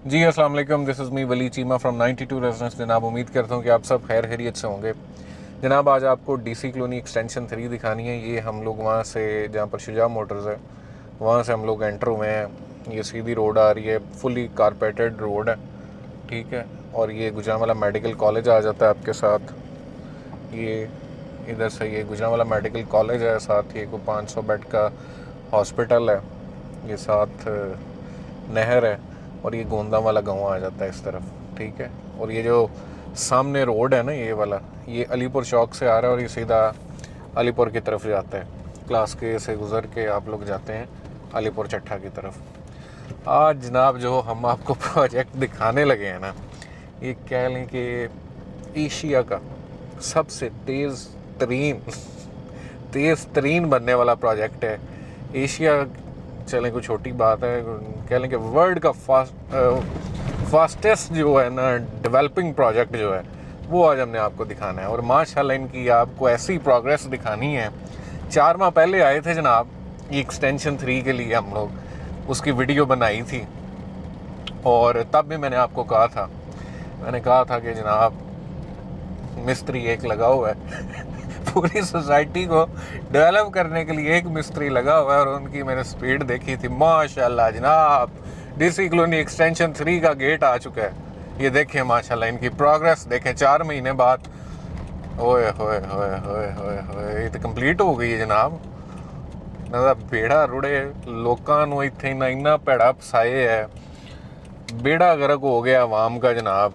जी अस्सलाम वालेकुम, this is me Wali Cheema from 92 residence. जनाब, उम्मीद करता हूँ कि आप सब खैर खैरियत से होंगे। जनाब, आज आपको डीसी कॉलोनी एक्सटेंशन 3 दिखानी है। ये हम लोग वहाँ से, जहाँ पर शुजा मोटर्स है, वहाँ से हम लोग एंटर हुए हैं। ये सीधी रोड आ रही है, फुली कारपेटेड रोड है, ठीक है। और ये गुजरांवाला मेडिकल कॉलेज आ जाता है आपके साथ। ये इधर से ये गुजरांवाला मेडिकल कॉलेज है, साथ ही को 500 बेड का हॉस्पिटल है, ये साथ नहर है, और ये गोंदा वाला गांव आ जाता है इस तरफ, ठीक है। और ये जो सामने रोड है ना, ये वाला, ये अलीपुर चौक से आ रहा है और ये सीधा अलीपुर की तरफ जाता है। क्लास के से गुज़र के आप लोग जाते हैं अलीपुर चट्ठा की तरफ। आज जनाब जो हम आपको प्रोजेक्ट दिखाने लगे हैं ना, ये कह लें कि एशिया का सबसे तेज़ तरीन बनने वाला प्रोजेक्ट है। एशिया, चलें कोई छोटी बात है, कह लें कि वर्ल्ड का फास्टेस्ट जो है ना डेवलपिंग प्रोजेक्ट जो है, वो आज हमने आपको दिखाना है। और माशाल्लाह इनकी आपको ऐसी प्रोग्रेस दिखानी है। 4 माह पहले आए थे जनाब, ये एक्सटेंशन 3 के लिए हम लोग उसकी वीडियो बनाई थी, और तब भी मैंने आपको कहा था, मैंने कहा था कि जनाब मिस्त्री एक लगा हुआ है पूरी सोसाइटी को डेवलप करने के लिए एक मिस्त्री लगा हुआ है। और उनकी मैंने स्पीड देखी थी, माशाल्लाह जनाब, डीसी कॉलोनी एक्सटेंशन 3 का गेट आ चुका है। ये देखें माशाल्लाह, इनकी प्रोग्रेस देखें 4 महीने बाद। ओए होए होए होए होए होए, ये तो कंप्लीट हो गई है जनाब। ना बेड़ा रुड़े लोगों ਨੂੰ ਇੱਥੇ ਇੰਨਾ ਭੈੜਾ ਫਸਾਏ है, बेड़ा गर्क हो गया आवाम का जनाब।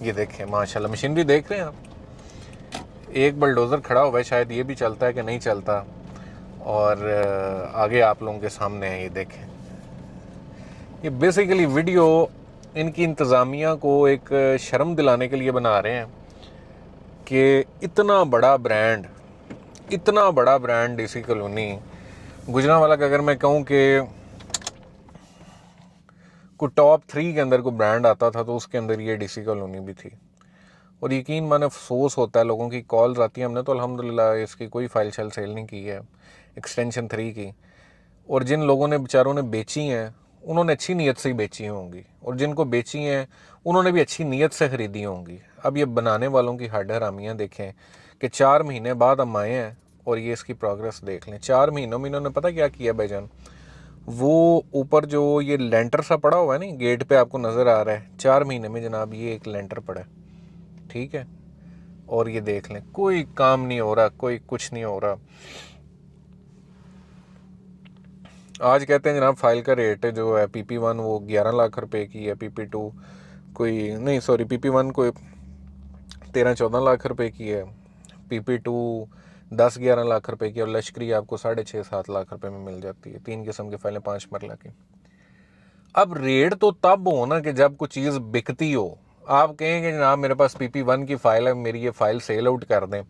ये देखें माशाल्लाह, मशीनरी देख रहे हैं आप, एक बलडोज़र खड़ा हुआ है, शायद ये भी चलता है कि नहीं चलता। और आगे आप लोगों के सामने है, ये देखें। ये बेसिकली वीडियो इनकी इंतज़ामिया को एक शर्म दिलाने के लिए बना रहे हैं कि इतना बड़ा ब्रांड डीसी कॉलोनी गुजरांवाला का, अगर मैं कहूँ कि को टॉप 3 के अंदर कोई ब्रांड आता था तो उसके अंदर ये डीसी कॉलोनी भी थी। और यकीन माने अफसोस होता है, लोगों की कॉल्स आती है, हमने तो अल्हम्दुलिल्लाह इसकी कोई फाइल शल सेल नहीं की है एक्सटेंशन 3 की। और जिन लोगों ने बेचारों ने बेची हैं, उन्होंने अच्छी नीयत से ही बेची होंगी, और जिनको बेची हैं उन्होंने भी अच्छी नीयत से ख़रीदी होंगी। अब ये बनाने वालों की हड हरामियाँ देखें कि 4 महीने बाद हम आए हैं और ये इसकी प्रोग्रेस देख लें। 4 महीनों में इन्होंने पता क्या किया भाईजान, वो ऊपर जो ये लेंटर सा पड़ा हुआ है ना, गेट पे आपको नज़र आ रहा है, 4 महीने में जनाब ये एक लेंटर पड़ा है, ठीक है। और ये देख लें, कोई काम नहीं हो रहा, कोई कुछ नहीं हो रहा। आज कहते हैं जनाब फाइल का रेट जो है PP1 वो 11 लाख रुपए की है, PP2 कोई नहीं, सॉरी, PP1 कोई 13-14 लाख रुपए की है, PP2 10-11 लाख रुपए की, और लश्करी आपको 6.5-7 लाख रुपए में मिल जाती है। 3 किस्म की फाइलें, 5 मरला की। अब रेट तो तब हो ना कि जब कोई चीज़ बिकती हो। आप कहेंगे जनाब मेरे पास PP1 की फ़ाइल है, मेरी ये फ़ाइल सेल आउट कर दें,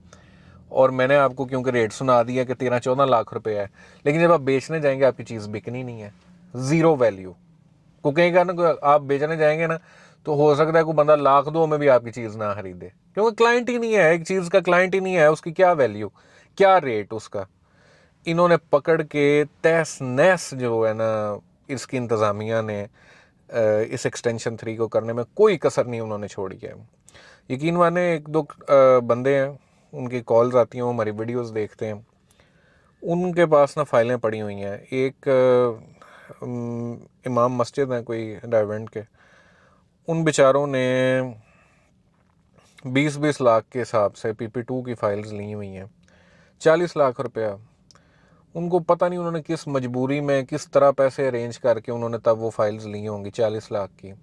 और मैंने आपको क्योंकि रेट सुना दिया कि 13-14 लाख रुपए है, लेकिन जब आप बेचने जाएंगे आपकी चीज़ बिकनी नहीं है, ज़ीरो वैल्यू। को कहेगा ना, आप बेचने जाएंगे ना, तो हो सकता है कोई बंदा लाख दो में भी आपकी चीज़ ना खरीदे, क्योंकि क्लाइंट ही नहीं है, एक चीज़ का क्लाइंट ही नहीं है, उसकी क्या वैल्यू, क्या रेट उसका। इन्होंने पकड़ के तहस नहस जो है ना, इसकी इंतज़ामिया ने इस एक्सटेंशन 3 को करने में कोई कसर नहीं उन्होंने छोड़ी है। यकीन माने, एक दो बंदे हैं, उनकी कॉल्स आती हैं, वो हमारी वीडियोस देखते हैं, उनके पास ना फाइलें पड़ी हुई हैं। एक इमाम मस्जिद हैं कोई डाइवेंट के, उन बेचारों ने 20-20 लाख के हिसाब से PP2 की फ़ाइल्स ली हुई हैं, 40 लाख रुपया। उनको पता नहीं उन्होंने किस मजबूरी में किस तरह पैसे अरेंज करके उन्होंने तब वो फाइल्स ली होंगी 40 लाख की।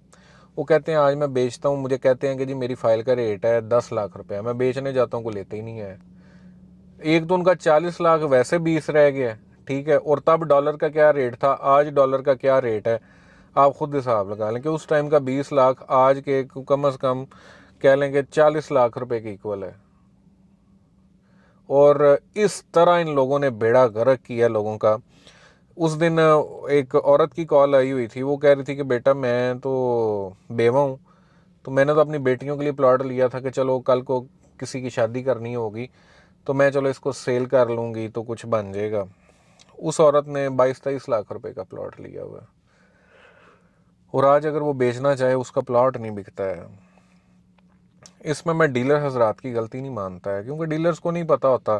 वो कहते हैं आज मैं बेचता हूँ, मुझे कहते हैं कि जी मेरी फ़ाइल का रेट है 10 लाख रुपया, मैं बेचने जाता हूँ, को लेते ही नहीं है। एक तो उनका 40 लाख वैसे 20 रह गया, ठीक है, और तब डॉलर का क्या रेट था, आज डॉलर का क्या रेट है, आप खुद हिसाब लगा लें कि उस टाइम का 20 लाख आज के कम से कम कह लें कि 40 लाख रुपए के इक्वल है। और इस तरह इन लोगों ने बेड़ा गर्क किया लोगों का। उस दिन एक औरत की कॉल आई हुई थी, वो कह रही थी कि बेटा मैं तो बेवा हूँ, तो मैंने तो अपनी बेटियों के लिए प्लॉट लिया था कि चलो कल को किसी की शादी करनी होगी तो मैं चलो इसको सेल कर लूँगी तो कुछ बन जाएगा। उस औरत ने 22-23 लाख रुपए का प्लॉट लिया हुआ है। और आज अगर वो बेचना चाहे उसका प्लॉट नहीं बिकता है। इसमें मैं डीलर हजरात की गलती नहीं मानता है, क्योंकि डीलर्स को नहीं पता होता।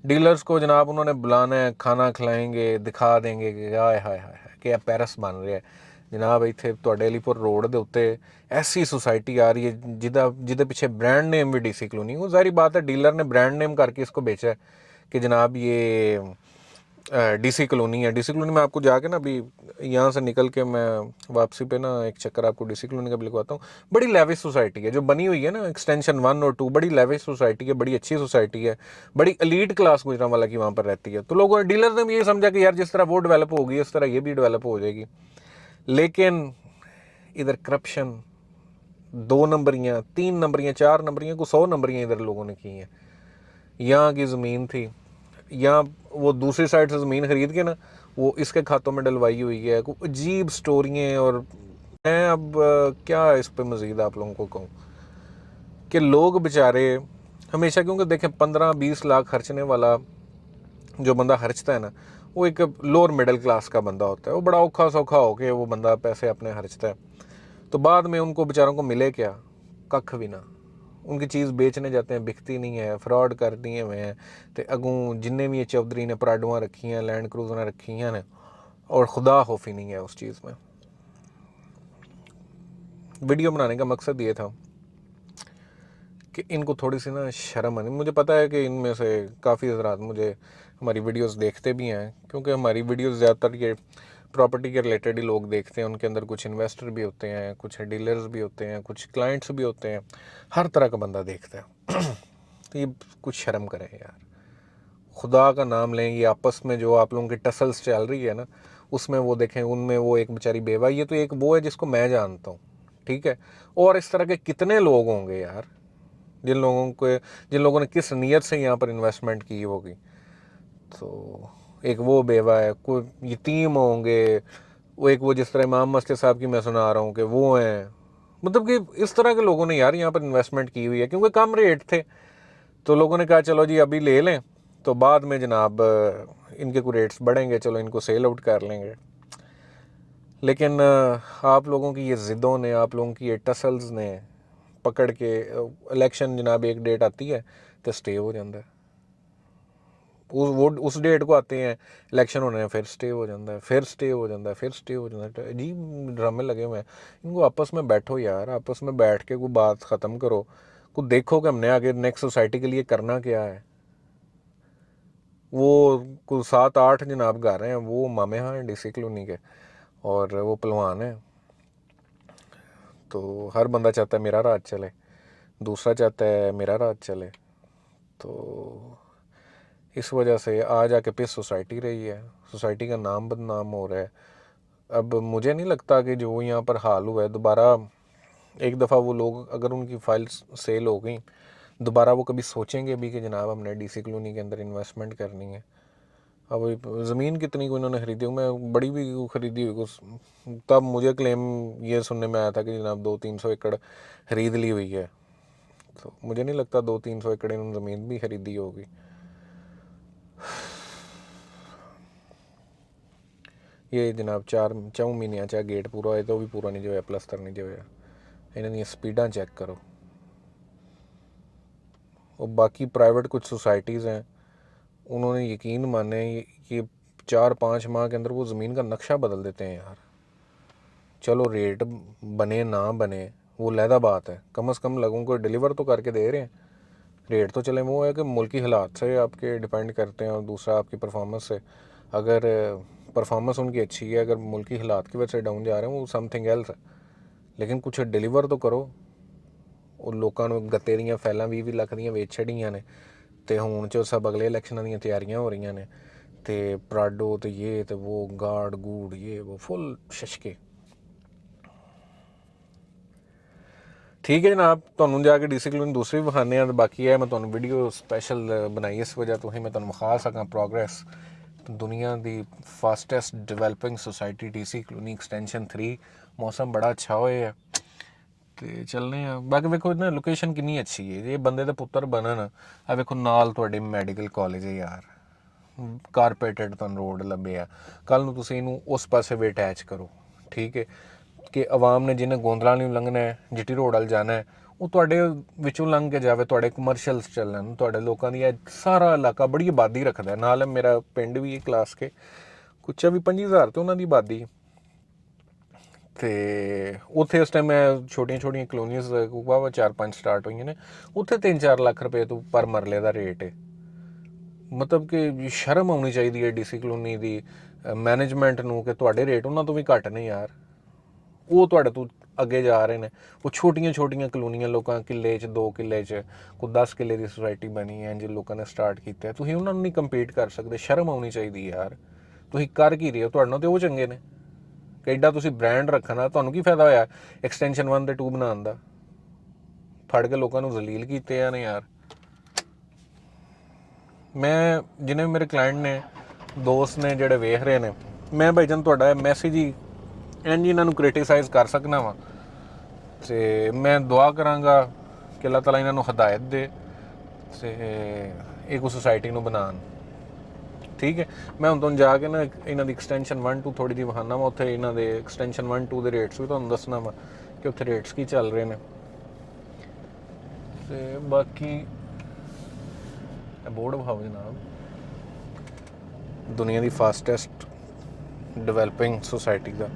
डीलर्स को जनाब उन्होंने बुलाना है, खाना खिलाएंगे, दिखा देंगे कि हाय हाय हाय कि पैरिस बन रहा है जनाब। इतने ਤੁਹਾਡੇ ਅਲੀਪੁਰ रोड के उत्ते ऐसी सोसाइटी आ रही है जिदा पिछे ब्रांड नेम भी डीसी कॉलोनी। वो सारी बात है, डीलर ने ब्रांड नेम करके इसको बेचा है कि जनाब ये डीसी कॉलोनी है। डीसी कॉलोनी में आपको जाके ना, अभी यहाँ से निकल के मैं वापसी पे ना एक चक्कर आपको डीसी कॉलोनी का भी लिखवाता हूँ। बड़ी लेविश सोसाइटी है जो बनी हुई है ना, एक्सटेंशन 1 और 2, बड़ी लेविश सोसाइटी है, बड़ी अच्छी सोसाइटी है, बड़ी एलीट क्लास गुजरांवाला की वहाँ पर रहती है। तो लोगों ने, डीलर ने भी ये समझा कि यार जिस तरह वो डेवलप होगी उस तरह ये भी डेवलप हो जाएगी। लेकिन इधर करप्शन 2 नंबरियाँ, 3 नंबरियाँ, 4 नंबरियाँ को 100 नंबरियाँ इधर लोगों ने की हैं। यहाँ की ज़मीन थी, यहाँ वो दूसरी साइड से ज़मीन खरीद के ना वो इसके खातों में डलवाई हुई है। कुछ अजीब स्टोरियाँ। और मैं अब क्या इस पे मज़ीद आप लोगों को कहूँ कि लोग बेचारे हमेशा, क्योंकि देखें 15-20 लाख खर्चने वाला जो बंदा खर्चता है ना, वो एक लोअर मिडिल क्लास का बंदा होता है। वो बड़ा औखा सौखा होके वो बंदा पैसे अपने खर्चता है। तो बाद में उनको बेचारों को मिले क्या? कख भी ना। उनकी चीज़ बेचने जाते हैं, बिकती नहीं है, फ्रॉड कर दिए हुए हैं। तो अगू जिन्ने भी ये चौधरी ने पराडुआं रखी हैं, लैंड क्रूजर रखी हैं ने, और खुदा खौफी नहीं है उस चीज़ में। वीडियो बनाने का मकसद ये था कि इनको थोड़ी सी ना शर्म आनी। मुझे पता है कि इनमें से काफ़ी हज़रात मुझे हमारी वीडियोस देखते भी हैं, क्योंकि हमारी वीडियोस ज़्यादातर ये प्रॉपर्टी के रिलेटेड ही लोग देखते हैं। उनके अंदर कुछ इन्वेस्टर भी होते हैं, कुछ डीलर्स भी होते हैं, कुछ क्लाइंट्स भी होते हैं, हर तरह का बंदा देखता है। तो ये कुछ शर्म करें यार, खुदा का नाम लें। ये आपस में जो आप लोगों की टसल्स चल रही है ना, उसमें वो देखें, उनमें वो एक बेचारी बेवा, ये तो एक वो है जिसको मैं जानता हूँ, ठीक है। और इस तरह के कितने लोग होंगे यार, जिन लोगों ने किस नीयत से यहाँ पर इन्वेस्टमेंट की होगी। तो एक वो बेवा है, कोई यतीम होंगे, वो एक वो जिस तरह इमाम मस्जिद साहब की मैं सुना रहा हूँ कि वो हैं। मतलब कि इस तरह के लोगों ने यार यहाँ पर इन्वेस्टमेंट की हुई है, क्योंकि कम रेट थे तो लोगों ने कहा चलो जी अभी ले लें, तो बाद में जनाब इनके कोई रेट्स बढ़ेंगे, चलो इनको सेल आउट कर लेंगे। लेकिन आप लोगों की ये ज़िद्दों ने, आप लोगों की ये टसल्स ने पकड़ के, इलेक्शन जनाब एक डेट आती है तो स्टे हो जाता है। उस डेट को आते हैं, इलेक्शन होने हैं, फिर स्टे हो जाता है, फिर स्टे हो जाता है, फिर स्टे हो जाता है। अजीब ड्रामे लगे हुए हैं। इनको आपस में बैठो यार, आपस में बैठ के कोई बात ख़त्म करो, कुछ देखो कि हमने आगे नेक्स्ट सोसाइटी के लिए करना क्या है। वो कुछ 7-8 जनाब घर हैं, वो मामे हाँ हैं डीसी कॉलोनी के, और वो पहलवान हैं। तो हर बंदा चाहता है मेरा राज चले, दूसरा चाहता है मेरा राज चले। तो इस वजह से आज आके पिस सोसाइटी रही है, सोसाइटी का नाम बदनाम हो रहा है। अब मुझे नहीं लगता कि जो यहाँ पर हाल हुआ है दोबारा, एक दफ़ा वो लोग अगर उनकी फाइल्स सेल हो गई, दोबारा वो कभी सोचेंगे भी कि जनाब हमने डीसी कॉलोनी के अंदर इन्वेस्टमेंट करनी है। अब ज़मीन कितनी को इन्होंने ख़रीदी, मैं बड़ी भी ख़रीदी हुई कुछ, तब मुझे क्लेम ये सुनने में आया था कि जनाब 200-300 एकड़ ख़रीद ली हुई है। तो मुझे नहीं लगता 200-300 एकड़ इन्होंने ज़मीन भी ख़रीदी होगी। ये जनाब 4 महीने चाहे गेट पूरा होए तो भी पूरा नहीं जो है, प्लस्तर नहीं जो है। इन्हां दी स्पीडां चेक करो। और बाकी प्राइवेट कुछ सोसाइटीज़ हैं, उन्होंने यकीन माने कि 4-5 माह के अंदर वो ज़मीन का नक्शा बदल देते हैं यार। चलो रेट बने ना बने वो लहदा बात है, कम से कम लोगों को डिलीवर तो करके दे रहे हैं। रेट तो चले, वो है कि मुल्की हालात से आपके डिपेंड करते हैं, और दूसरा आपकी परफॉर्मेंस से। अगर परफॉर्मेंस उनकी अच्छी है, अगर मुल्की हालात की वजह से डाउन जा रहे हैं, वो समथिंग एल्स है। लेकिन कुछ डिलीवर तो करो। ਉਹ ਲੋਕਾਂ ਨੂੰ ਗੱਤੇ ਦੀਆਂ ਫਾਈਲਾਂ 20 ਲੱਖ ਦੀਆਂ ਵੇਚ ਛੜੀਆਂ ਨੇ, ਤੇ ਹੁਣ ਚ ਸਭ ਅਗਲੇ ਇਲੈਕਸ਼ਨਾਂ ਦੀਆਂ ਤਿਆਰੀਆਂ ਹੋ ਰਹੀਆਂ ਨੇ, ਤੇ ਪ੍ਰਾਡੋ ਤੇ ਇਹ ਤੇ ਉਹ ਗਾਰਡ ਗੂੜ ਇਹ ਉਹ ਫੁੱਲ ਸ਼ਸ਼ਕੇ। ठीक है जनाब, ਤੁਹਾਨੂੰ ਜਾ ਕੇ ਡੀਸੀ ਕਲੋਨੀ ਦੂਸਰੀ ਵਿਖਾਉਂਦੇ ਹਾਂ। ਬਾਕੀ ਹੈ ਮੈਂ ਤੁਹਾਨੂੰ ਵੀਡੀਓ ਸਪੈਸ਼ਲ ਬਣਾਈ ਇਸ ਵਜ੍ਹਾ ਤੋਂ ਹੀ ਮੈਂ ਤੁਹਾਨੂੰ ਵਿਖਾ ਸਕਾਂ ਪ੍ਰੋਗਰੈਸ ਦੁਨੀਆ ਦੀ fastest developing society DC colony extension 3। मौसम बड़ा अच्छा होए है ਤੇ ਚੱਲਨੇ ਆ। ਬਾਕੀ ਵੇਖੋ ਨਾ ਲੋਕੇਸ਼ਨ ਕਿੰਨੀ ਅੱਛੀ ਹੈ, ਜੇ ਬੰਦੇ ਦੇ ਪੁੱਤਰ ਬਣਨ। ਆ ਵੇਖੋ ਨਾਲ ਤੁਹਾਡੇ ਮੈਡੀਕਲ ਕਾਲਜ ਹੈ ਯਾਰ, ਕਾਰਪੇਟਡ ਤੁਹਾਨੂੰ ਰੋਡ ਲੱਭਿਆ। ਕੱਲ ਨੂੰ ਤੁਸੀਂ ਇਹਨੂੰ ਉਸ ਪਾਸੇ ਵੀ ਅਟੈਚ ਕਰੋ, ਠੀਕ ਹੈ। ਕਿ ਆਵਾਮ ਨੇ ਜਿਹਨੇ ਗੋਂਦਲਾ ਨੂੰ ਲੰਘਣਾ ਹੈ, GT ਰੋਡ ਵੱਲ ਜਾਣਾ ਹੈ, ਉਹ ਤੁਹਾਡੇ ਵਿੱਚੋਂ ਲੰਘ ਕੇ ਜਾਵੇ, ਤੁਹਾਡੇ ਕਮਰਸ਼ੀਅਲਸ ਚੱਲਣ, ਤੁਹਾਡੇ ਲੋਕਾਂ ਦੀ ਇਹ ਸਾਰਾ ਇਲਾਕਾ ਬੜੀ ਆਬਾਦੀ ਰੱਖਦਾ। ਨਾਲ ਮੇਰਾ ਪਿੰਡ ਵੀ ਕਲਾਸ ਕੇ ਕੁਛ ਵੀ 25,000 ਤੇ ਉਹਨਾਂ ਦੀ ਆਬਾਦੀ। ਅਤੇ ਉੱਥੇ ਇਸ ਟਾਈਮ ਛੋਟੀਆਂ ਛੋਟੀਆਂ ਕਲੋਨੀਜ਼ ਵਾਹਵਾ 4-5 ਸਟਾਰਟ ਹੋਈਆਂ ਨੇ, ਉੱਥੇ 3-4 ਲੱਖ ਰੁਪਏ ਤੋਂ ਪਰ ਮਰਲੇ ਦਾ ਰੇਟ ਹੈ। ਮਤਲਬ ਕਿ ਸ਼ਰਮ ਆਉਣੀ ਚਾਹੀਦੀ ਹੈ DC ਕਲੋਨੀ ਦੀ ਮੈਨੇਜਮੈਂਟ ਨੂੰ ਕਿ ਤੁਹਾਡੇ ਰੇਟ ਉਹਨਾਂ ਤੋਂ ਵੀ ਘੱਟ ਨੇ ਯਾਰ। ਉਹ ਤੁਹਾਡੇ ਤੋਂ ਅੱਗੇ ਜਾ ਰਹੇ ਨੇ। ਉਹ ਛੋਟੀਆਂ ਛੋਟੀਆਂ ਕਲੋਨੀਆਂ ਲੋਕਾਂ ਕਿੱਲੇ 'ਚ 2 ਕਿੱਲੇ 'ਚ ਕੋਈ 10 ਕਿੱਲੇ ਦੀ ਸੁਸਾਇਟੀ ਬਣੀ ਹੈ ਜੇ ਲੋਕਾਂ ਨੇ ਸਟਾਰਟ ਕੀਤਾ, ਤੁਸੀਂ ਉਹਨਾਂ ਨੂੰ ਨਹੀਂ ਕੰਪੀਟ ਕਰ ਸਕਦੇ। ਸ਼ਰਮ ਆਉਣੀ ਚਾਹੀਦੀ ਯਾਰ। ਤੁਸੀਂ ਕਰ ਕੀ ਰਹੇ ਹੋ? ਤੁਹਾਡੇ ਨਾਲ ਤਾਂ ਉਹ ਚੰਗੇ ਨੇ ਕਿ ਐਡਾ ਤੁਸੀਂ ਬ੍ਰਾਂਡ ਰੱਖਣਾ। ਤੁਹਾਨੂੰ ਕੀ ਫਾਇਦਾ ਹੋਇਆ ਐਕਸਟੈਂਸ਼ਨ 1 ਤੇ 2 ਬਣਾਉਣ ਦਾ? ਫੜ ਕੇ ਲੋਕਾਂ ਨੂੰ ਜ਼ਲੀਲ ਕੀਤੇ ਆ ਨੇ ਯਾਰ। ਮੈਂ ਜਿੰਨੇ ਮੇਰੇ ਕਲਾਇੰਟ ਨੇ, ਦੋਸਤ ਨੇ ਜਿਹੜੇ ਵੇਖ ਰਹੇ ਨੇ, ਮੈਂ ਭਾਈਜਾਨ ਤੁਹਾਡਾ ਮੈਸੇਜ ਹੀ ਇੰਝ ਇਹਨਾਂ ਨੂੰ ਕ੍ਰਿਟੀਸਾਈਜ਼ ਕਰ ਸਕਦਾ ਵਾਂ। ਅਤੇ ਮੈਂ ਦੁਆ ਕਰਾਂਗਾ ਕਿ ਅੱਲਾਹ ਤਾਲਾ ਇਹਨਾਂ ਨੂੰ ਹਦਾਇਤ ਦੇ ਅਤੇ ਇਹ ਕੋਈ ਸੁਸਾਇਟੀ ਨੂੰ ਬਣਾਉਣ। ਠੀਕ ਹੈ, ਮੈਂ ਹੁਣ ਤੁਹਾਨੂੰ ਜਾ ਕੇ ਨਾ ਇਹਨਾਂ ਦੀ ਐਕਸਟੈਂਸ਼ਨ 1-2 ਥੋੜ੍ਹੀ ਜਿਹੀ ਵਿਖਾਉਣਾ ਵਾ। ਉੱਥੇ ਇਹਨਾਂ ਦੇ ਐਕਸਟੈਂਸ਼ਨ 1-2 ਦੇ ਰੇਟਸ ਵੀ ਤੁਹਾਨੂੰ ਦੱਸਣਾ ਵਾ ਕਿ ਉੱਥੇ ਰੇਟਸ ਕੀ ਚੱਲ ਰਹੇ ਨੇ। ਅਤੇ ਬਾਕੀ ਬੋਰਡ ਵਿਖਾਓ ਜਨਾਬ, ਦੁਨੀਆ ਦੀ ਫਾਸਟੈਸਟ ਡਿਵੈਲਪਿੰਗ ਸੁਸਾਇਟੀ ਦਾ।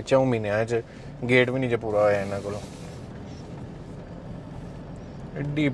4 ਮਹੀਨਿਆਂ 'ਚ ਗੇਟ ਵੀ ਨਹੀਂ ਜੇ ਪੂਰਾ ਹੋਇਆ ਇਹਨਾਂ ਕੋਲੋਂ। ਐਡੀ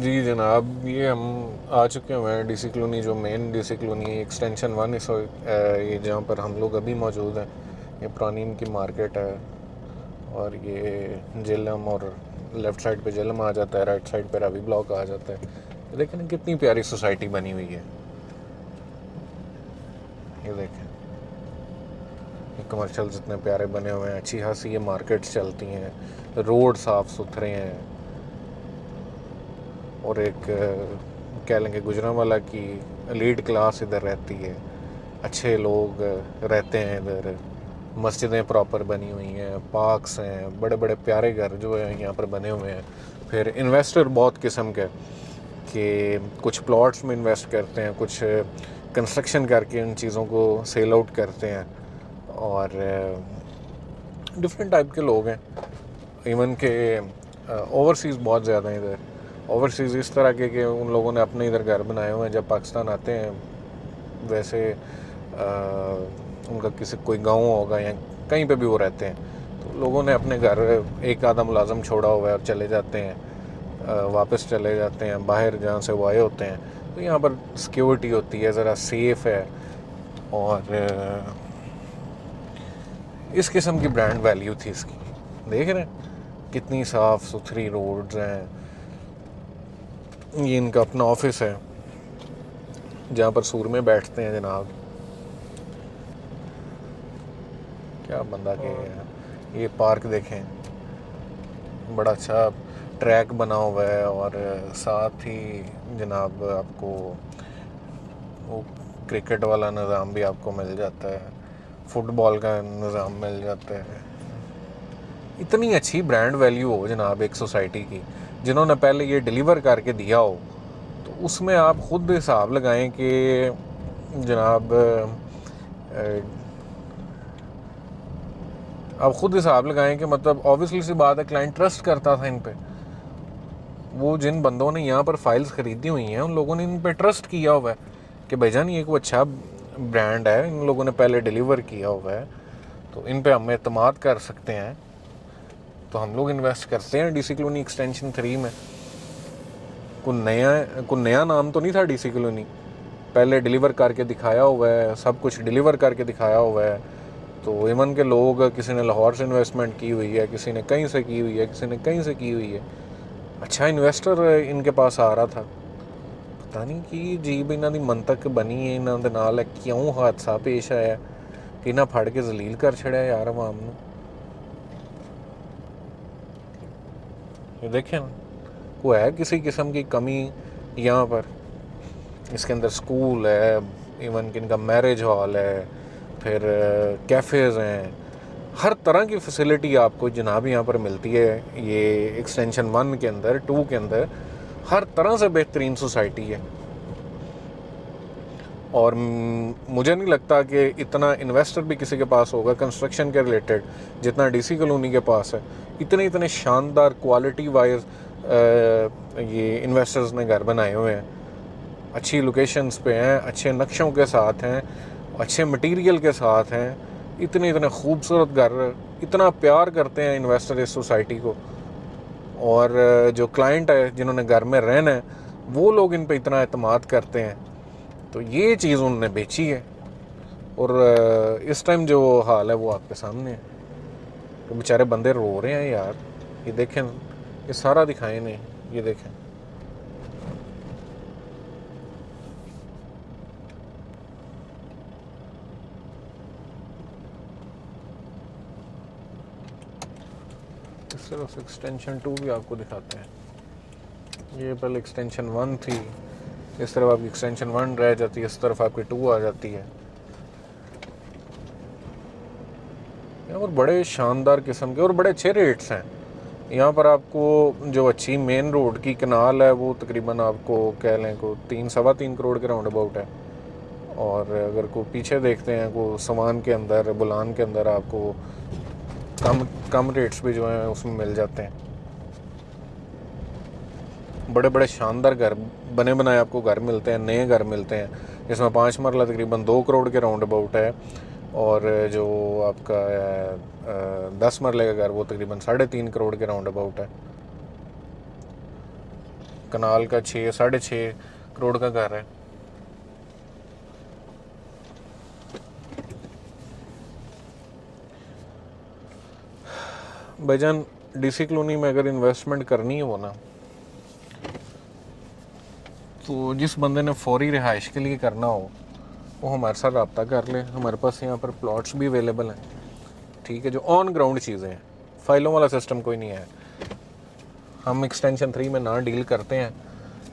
जी जनाब, ये हम आ चुके हुए हैं DC कॉलोनी, जो मेन DC कॉलोनी एक्सटेंशन 1 इस ये जहाँ पर हम लोग अभी मौजूद हैं। ये पुरानी इनकी मार्केट है और ये जेलम, और लेफ़्ट साइड पे जेलम आ जाता है, राइट साइड पे रावी ब्लॉक आ जाता है। लेकिन कितनी प्यारी सोसाइटी बनी हुई है, ये देखें। ये कमर्शियल जितने प्यारे बने हुए हैं, अच्छी खासी ये मार्केट्स चलती हैं, रोड साफ़ सुथरे हैं। और एक कह लेंगे गुजरांवाला की एलीट क्लास इधर रहती है, अच्छे लोग रहते हैं इधर, मस्जिदें प्रॉपर बनी हुई हैं, पार्क्स हैं, बड़े बड़े प्यारे घर जो हैं यहाँ पर बने हुए हैं। फिर इन्वेस्टर बहुत किस्म के कि कुछ प्लॉट्स में इन्वेस्ट करते हैं, कुछ कंस्ट्रक्शन करके इन चीज़ों को सेल आउट करते हैं, और डिफरेंट टाइप के लोग हैं। इवन के ओवरसीज़ बहुत ज़्यादा हैं इधर। ओवरसीज़ इस तरह के कि उन लोगों ने अपने इधर घर बनाए हुए हैं, जब पाकिस्तान आते हैं वैसे उनका किसी कोई गांव होगा या कहीं पे भी वो रहते हैं, तो लोगों ने अपने घर एक आधा मुलाजम छोड़ा हुआ है और चले जाते हैं, वापस चले जाते हैं बाहर जहाँ से वो आए होते हैं। तो यहाँ पर सिक्योरिटी होती है, ज़रा सेफ़ है, और इस किस्म की ब्रांड वैल्यू थी इसकी। देख रहे हैं कितनी साफ़ सुथरी रोड्स हैं। ये इनका अपना ऑफिस है जहाँ पर सूर में बैठते हैं जनाब। क्या बंदा के हैं। ये पार्क देखें, बड़ा अच्छा ट्रैक बना हुआ है, और साथ ही जनाब आपको वो क्रिकेट वाला निज़ाम भी आपको मिल जाता है, फुटबॉल का निज़ाम मिल जाता है। इतनी अच्छी ब्रांड वैल्यू हो जनाब एक सोसाइटी की, जिन्होंने पहले ये डिलीवर करके दिया हो, तो उसमें आप ख़ुद हिसाब लगाएं कि जनाब आप ख़ुद हिसाब लगाएं कि मतलब ऑब्वियसली सी बात है क्लाइंट ट्रस्ट करता था इन पे। वो जिन बंदों ने यहाँ पर फाइल्स ख़रीदी हुई हैं, उन लोगों ने इन पे ट्रस्ट किया हुआ है कि भाईजान ये कोई अच्छा ब्रांड है, इन लोगों ने पहले डिलीवर किया हुआ है, तो इन पे हम एतमाद कर सकते हैं। तो हम लोग इन्वेस्ट करते हैं DC कॉलोनी एक्सटेंशन 3 में। कोई नया नाम तो नहीं था DC कॉलोनी, पहले डिलीवर करके दिखाया हुआ है, सब कुछ डिलीवर करके दिखाया हुआ है। तो इवन के लोग, किसी ने लाहौर से इन्वेस्टमेंट की हुई है, किसी ने कहीं से की हुई है, किसी ने कहीं से की हुई है। अच्छा इन्वेस्टर इनके पास आ रहा था, पता नहीं कि जीब इन्हों की मंतक बनी है, इन्हों के नाल क्यों हादसा पेश आया, कि ना फाड़ के जलील कर छड़िया यार अवाम नूं। ये देखें ना, को है किसी किस्म की कमी यहाँ पर? इसके अंदर स्कूल है, इवन कि इनका मैरिज हॉल है, फिर कैफ़ेज़ हैं, हर तरह की फैसिलिटी आपको जनाब यहाँ पर मिलती है। ये एक्सटेंशन 1 के अंदर, 2 के अंदर हर तरह से बेहतरीन सोसाइटी है। और मुझे नहीं लगता कि इतना इन्वेस्टर भी किसी के पास होगा कंस्ट्रक्शन के रिलेटेड जितना डीसी कॉलोनी के पास है। इतने शानदार क्वालिटी वाइज ये इन्वेस्टर्स ने घर बनाए हुए हैं, अच्छी लोकेशंस पे हैं, अच्छे नक्शों के साथ हैं, अच्छे मटेरियल के साथ हैं, इतने खूबसूरत घर, इतना प्यार करते हैं इन्वेस्टर इस सोसाइटी को। और जो क्लाइंट है जिन्होंने घर में रहना है वो लोग इन पे इतना एतमाद करते हैं। तो ये चीज़ उन्होंने बेची है और इस टाइम जो हाल है वो आपके सामने है। तो बेचारे बंदे रो रहे हैं यार। ये देखें, ये सारा दिखाए नहीं, ये देखें। इस तरफ एक्सटेंशन 2 भी आपको दिखाते हैं। ये पहले एक्सटेंशन 1 थी, इस तरफ आपकी एक्सटेंशन 1 रह जाती है, इस तरफ आपकी 2 आ जाती है। और बड़े शानदार किस्म के और बड़े अच्छे रेट्स हैं यहाँ पर। आपको जो अच्छी मेन रोड की कनाल है वो तकरीबन आपको कह लें को 3-3.25 करोड़ के राउंड अबाउट है। और अगर को पीछे देखते हैं को समान के अंदर, बुलान के अंदर आपको कम रेट्स भी जो हैं उसमें मिल जाते हैं। बड़े बड़े शानदार घर, बने बनाए आपको घर मिलते हैं, नए घर मिलते हैं। इसमें 5 मरला तकरीबन 2 करोड़ के राउंड अबाउट है। और जो आपका 10 मरले का घर वो तकरीबन 3.5 करोड़ के राउंड अबाउट है। कनाल का 6-6.5 करोड़ का घर है। भाईजान डीसी कॉलोनी में अगर इन्वेस्टमेंट करनी हो ना, तो जिस बंदे ने फौरी रिहाइश के लिए करना हो वो हमारे साथ रब्ता कर ले। हमारे पास यहाँ पर प्लॉट्स भी अवेलेबल हैं, ठीक है, जो ऑन ग्राउंड चीज़ें हैं। फाइलों वाला सिस्टम कोई नहीं है। हम एक्सटेंशन 3 में ना डील करते हैं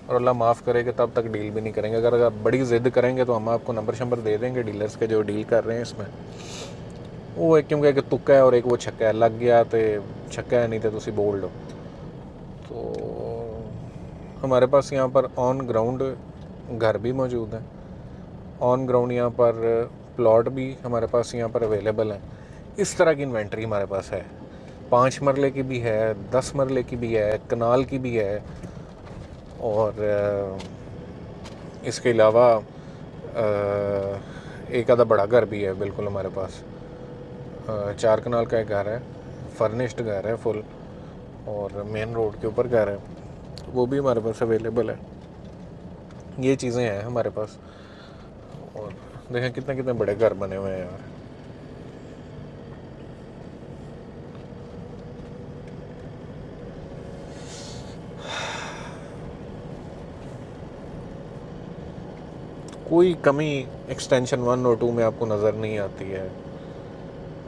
और अल्लाह माफ़ करेगा तब तक डील भी नहीं करेंगे। अगर आप बड़ी ज़िद करेंगे तो हम आपको नंबर दे देंगे डीलर्स के जो डील कर रहे हैं इसमें। वो एक क्योंकि एक तुक्का है और एक वो छक्का है, लग गया तो छक्का है, नहीं तो तुसी बोल दो। तो हमारे पास यहाँ पर ऑन ग्राउंड घर भी मौजूद है, ऑन ग्राउंड यहाँ पर प्लॉट भी हमारे पास यहाँ पर अवेलेबल है। इस तरह की इन्वेंट्री हमारे पास है। 5 मरले की भी है, 10 मरले की भी है, कनाल की भी है। और इसके अलावा एक आधा बड़ा घर भी है बिल्कुल हमारे पास। 4 कनाल का एक घर है, फर्निश्ड घर है फुल, और मेन रोड के ऊपर घर है, वो भी हमारे पास अवेलेबल है। ये चीज़ें हैं हमारे पास। और देखें कितने बड़े घर बने हुए हैं यार। कोई कमी एक्सटेंशन 1 और 2 में आपको नज़र नहीं आती है।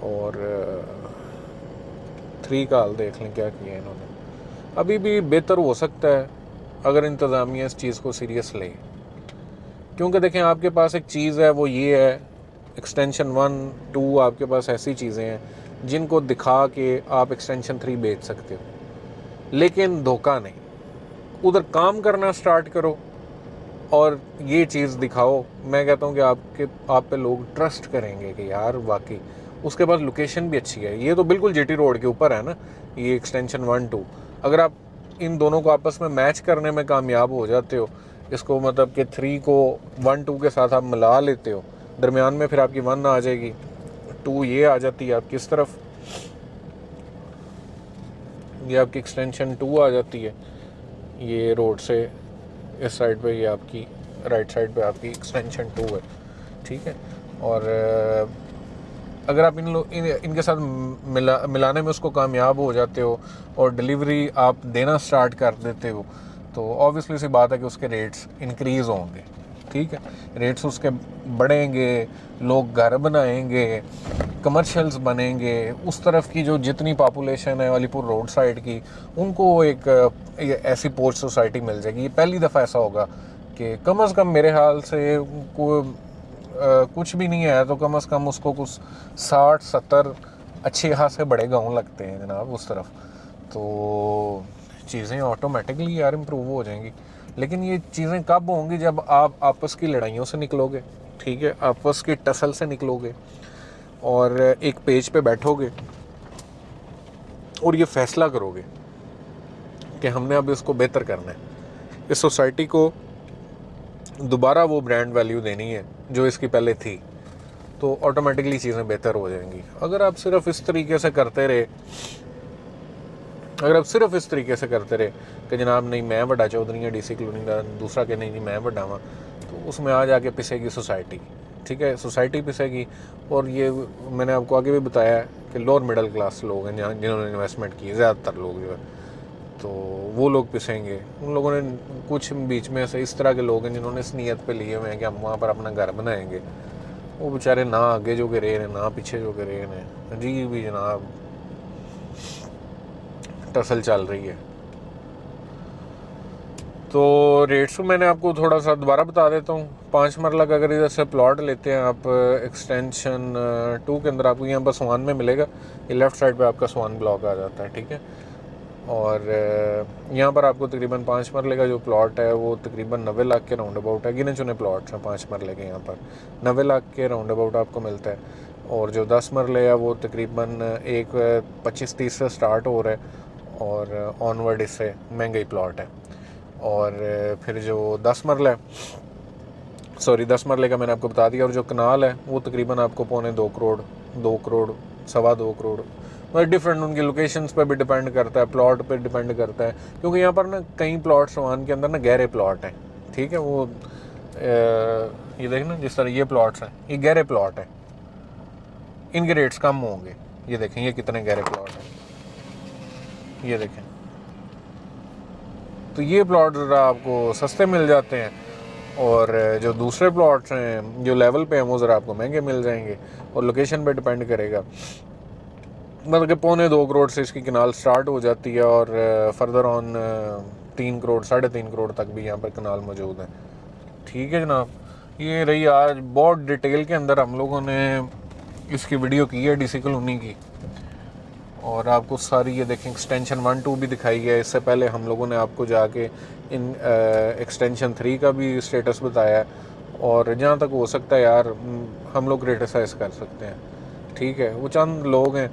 और 3 का हाल देख लें क्या किया इन्होंने। अभी भी बेहतर हो सकता है अगर इंतज़ामिया इस चीज़ को सीरियस ले। क्योंकि देखें आपके पास एक चीज़ है, वो ये है एक्सटेंशन 1, 2 आपके पास ऐसी चीज़ें हैं जिनको दिखा के आप एक्सटेंशन 3 बेच सकते हो, लेकिन धोखा नहीं। उधर काम करना स्टार्ट करो और ये चीज़ दिखाओ। मैं कहता हूँ कि आप पे लोग ट्रस्ट करेंगे कि यार वाकई उसके पास लोकेशन भी अच्छी है। ये तो बिल्कुल जीटी रोड के ऊपर है ना ये एक्सटेंशन 1, 2। अगर आप इन दोनों को आपस में मैच करने में कामयाब हो जाते हो, इसको मतलब कि 3 को 1, 2 के साथ आप मिला लेते हो, दरमियान में फिर आपकी 1 आ जाएगी, 2 ये आ जाती है आपकी इस तरफ, ये आपकी एक्सटेंशन 2 आ जाती है, ये रोड से इस साइड पे ये आपकी राइट साइड पे आपकी एक्सटेंशन 2 है, ठीक है। और अगर आप इनके साथ मिलाने में उसको कामयाब हो जाते हो और डिलीवरी आप देना स्टार्ट कर देते हो, तो ऑब्वियसली सी बात है कि उसके रेट्स इंक्रीज़ होंगे। ठीक है, रेट्स उसके बढ़ेंगे, लोग घर बनाएंगे, कमर्शियल्स बनेंगे, उस तरफ की जो जितनी पॉपुलेशन है अलीपुर रोड साइड की, उनको एक ऐसी पोर्च सोसाइटी मिल जाएगी। ये पहली दफ़ा ऐसा होगा कि कम से कम मेरे ख्याल से कुछ भी नहीं है तो कम से कम उसको कुछ 60-70 अच्छे खासे बड़े गांव लगते हैं जनाब उस तरफ, तो चीज़ें ऑटोमेटिकली यार इम्प्रूव हो जाएंगी। लेकिन ये चीज़ें कब होंगी? जब आप आपस की लड़ाइयों से निकलोगे, ठीक है, आपस की टसल से निकलोगे और एक पेज पे बैठोगे और ये फैसला करोगे कि हमने अब इसको बेहतर करना है, इस सोसाइटी को दोबारा वो ब्रांड वैल्यू देनी है जो इसकी पहले थी, तो ऑटोमेटिकली चीज़ें बेहतर हो जाएंगी। अगर आप सिर्फ इस तरीके से करते रहे कि जनाब नहीं मैं बड़ा चौधरी है DC कॉलोनी का, दूसरा के नहीं मैं बड़ा वहाँ, तो उसमें आ जाके पिसेगी सोसाइटी। ठीक है, सोसाइटी पिसेगी। और ये मैंने आपको आगे भी बताया है कि लोअर मिडिल क्लास लोग हैं जहाँ जिन्होंने इन्वेस्टमेंट की है, ज़्यादातर लोग जो है, तो वो लोग पिसेंगे। उन लोगों ने कुछ बीच में से इस तरह के लोग हैं जिन्होंने इस नीयत पे लिए हुए हैं कि हम वहाँ पर अपना घर बनाएंगे, वो बेचारे ना आगे जो गिरे हैं ना पीछे जो गिरे हैं। जी भी जनाब टसल चल रही है। तो रेट्स मैंने आपको थोड़ा सा दोबारा बता देता हूँ। 5 मरला का अगर इधर से प्लॉट लेते हैं आप एक्सटेंशन 2 के अंदर, आपको यहाँ पर स्वान में मिलेगा, ये लेफ़्ट साइड पे आपका स्वान ब्लॉक आ जाता है, ठीक है। और यहाँ पर आपको तकरीबन 5 मरले का जो प्लॉट है वो तकरीबन 90 लाख के राउंड अबाउट है। गिने चुने प्लॉट्स हैं 5 मरले के, यहाँ पर 90 लाख के राउंड अबाउट आपको मिलता है। और जो 10 मरले है वो तकरीबन एक 25-30 से स्टार्ट हो रहा है और ऑनवर्ड इससे महंगाई प्लॉट है। और फिर जो 10 मरला है, 10 मरले का मैंने आपको बता दिया। और जो कनाल है वो तकरीबन आपको 2.25 करोड़, 2 करोड़, 2.25 करोड़, मतलब डिफरेंट उनकी लोकेशंस पे भी डिपेंड करता है, प्लॉट पे डिपेंड करता है। क्योंकि यहाँ पर ना कई प्लॉट्स वन के अंदर ना गहरे प्लॉट हैं, ठीक है। वो ये देखना, जिस तरह ये प्लॉट्स हैं, ये गहरे प्लॉट हैं, इनके रेट्स कम होंगे। ये देखें ये कितने गहरे प्लॉट हैं, ये देखें। तो ये प्लॉट ज़रा आपको सस्ते मिल जाते हैं, और जो दूसरे प्लॉट्स हैं जो लेवल पे हैं वो ज़रा आपको महंगे मिल जाएंगे, और लोकेशन पे डिपेंड करेगा। मतलब कि 2.25 करोड़ से इसकी कनाल स्टार्ट हो जाती है और फर्दर ऑन 3 करोड़ 3.5 करोड़ तक भी यहाँ पर कनाल मौजूद है, ठीक है जनाब। ये रही आज बहुत डिटेल के अंदर हम लोगों ने इसकी वीडियो की है DC कॉलोनी की, और आपको सारी ये देखें एक्सटेंशन 1-2 भी दिखाई है। इससे पहले हम लोगों ने आपको जाके इन एक्सटेंशन 3 का भी स्टेटस बताया है, और जहाँ तक हो सकता है यार हम लोग क्रिटिसाइज़ कर सकते हैं, ठीक है। वो चंद लोग हैं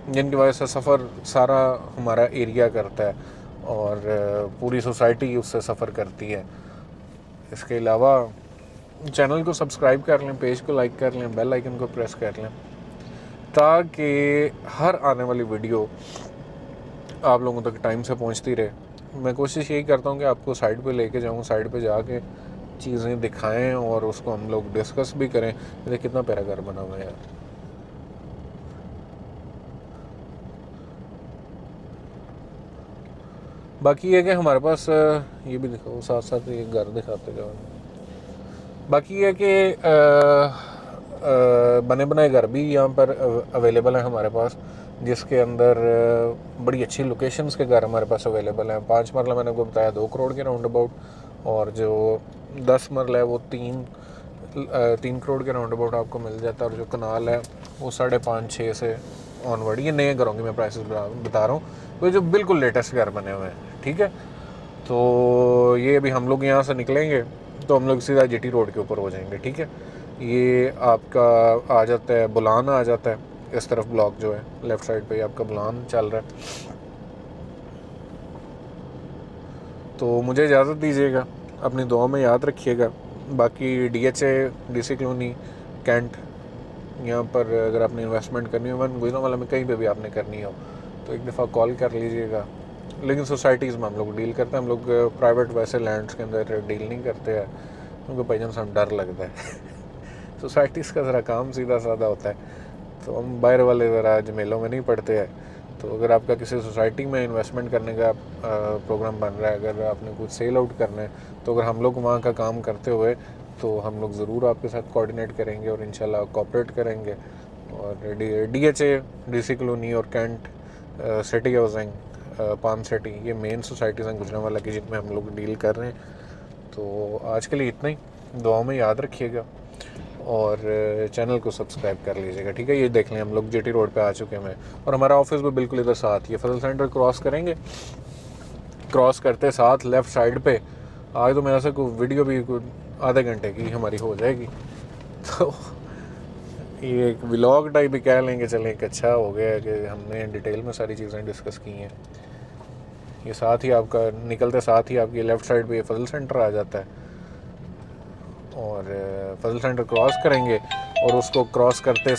जिनकी वजह से सफ़र सारा हमारा एरिया करता है और पूरी सोसाइटी उससे सफ़र करती है। इसके अलावा चैनल को सब्सक्राइब कर लें, पेज को लाइक कर लें, बेल आइकन को प्रेस कर लें, ताकि हर आने वाली वीडियो आप लोगों तक टाइम से पहुंचती रहे। मैं कोशिश यही करता हूं कि आपको साइड पे लेके जाऊं, साइड पे जाके चीज़ें दिखाएं और उसको हम लोग डिस्कस भी करें। देखिए कितना प्यारा घर बना हुआ है यार। बाकी ये कि हमारे पास ये भी दिखाओ, साथ साथ ये घर दिखाते जाओ। बाकी ये कि बने बनाए घर भी यहाँ पर अवेलेबल हैं हमारे पास, जिसके अंदर बड़ी अच्छी लोकेशंस के घर हमारे पास अवेलेबल हैं। 5 मरला मैंने आपको बताया 2 करोड़ के राउंड अबाउट, और जो 10 मरला है वो 3 करोड़ के राउंड अबाउट आपको मिल जाता है। और जो कनाल है वो 5.5-6 से ऑनवर्ड। ये नए घरों की मैं प्राइसेस बता रहा हूँ, तो जो बिल्कुल लेटेस्ट घर बने हुए हैं, ठीक है। तो ये अभी हम लोग यहाँ से निकलेंगे तो हम लोग सीधा GT रोड के ऊपर हो जाएंगे, ठीक है। ये आपका आ जाता है बुलान, आ जाता है इस तरफ ब्लॉक जो है लेफ़्ट साइड पे आपका बुलान चल रहा है। तो मुझे इजाज़त दीजिएगा, अपनी दुआ में याद रखिएगा। बाकी DHA DC कॉलोनी कैंट, यहाँ पर अगर आपने इन्वेस्टमेंट करनी हो, वन गुजरांवाला में कहीं पे भी आपने करनी हो तो एक दफ़ा कॉल कर लीजिएगा। लेकिन सोसाइटीज़ में हम लोग डील करते हैं, हम लोग प्राइवेट वैसे लैंड्स के अंदर डील नहीं करते हैं, क्योंकि भाईजान से डर लगता है। सोसाइटीज़ का ज़रा काम सीधा साधा होता है, तो हम बाहर वाले ज़रा झमेलों में नहीं पड़ते हैं। तो अगर आपका किसी सोसाइटी में इन्वेस्टमेंट करने का प्रोग्राम बन रहा है, अगर आपने कुछ सेल आउट करना है, तो अगर हम लोग वहाँ का काम करते हुए तो हम लोग ज़रूर आपके साथ कोऑर्डिनेट करेंगे और इंशाल्लाह कोऑपरेट करेंगे। और DHA, DC कॉलोनी और cantt city housing, palm city, ये मेन सोसाइटीज़ हैं गुजरांवाला की जिनमें हम लोग डील कर रहे हैं। तो आज के लिए इतना ही, दुआओं में याद रखिएगा और चैनल को सब्सक्राइब कर लीजिएगा, ठीक है। ये देख लें हम लोग GT रोड पे आ चुके हैं और हमारा ऑफिस भी बिल्कुल इधर साथ ही है। फजल सेंटर क्रॉस करेंगे, क्रॉस करते साथ लेफ़्ट साइड पे, आज तो मेरे से कोई वीडियो भी आधे घंटे की हमारी हो जाएगी, तो ये एक व्लॉग टाइप भी कह लेंगे, चलें एक अच्छा हो गया कि हमने डिटेल में सारी चीज़ें डिस्कस की हैं। ये साथ ही आपका निकलते साथ ही आपकी लेफ़्ट साइड पे फजल सेंटर आ जाता है और फजल सेंटर क्रॉस करेंगे और उसको क्रॉस करते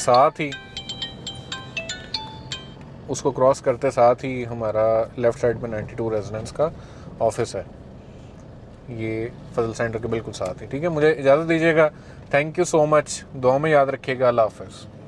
साथ ही हमारा लेफ़्ट साइड पे 92 रेजिडेंस का ऑफिस है, ये फजल सेंटर के बिल्कुल साथ ही, ठीक है। मुझे इजाज़त दीजिएगा, थैंक यू सो मच, दुआ में याद रखिएगा, अल्लाह हाफ़िज़।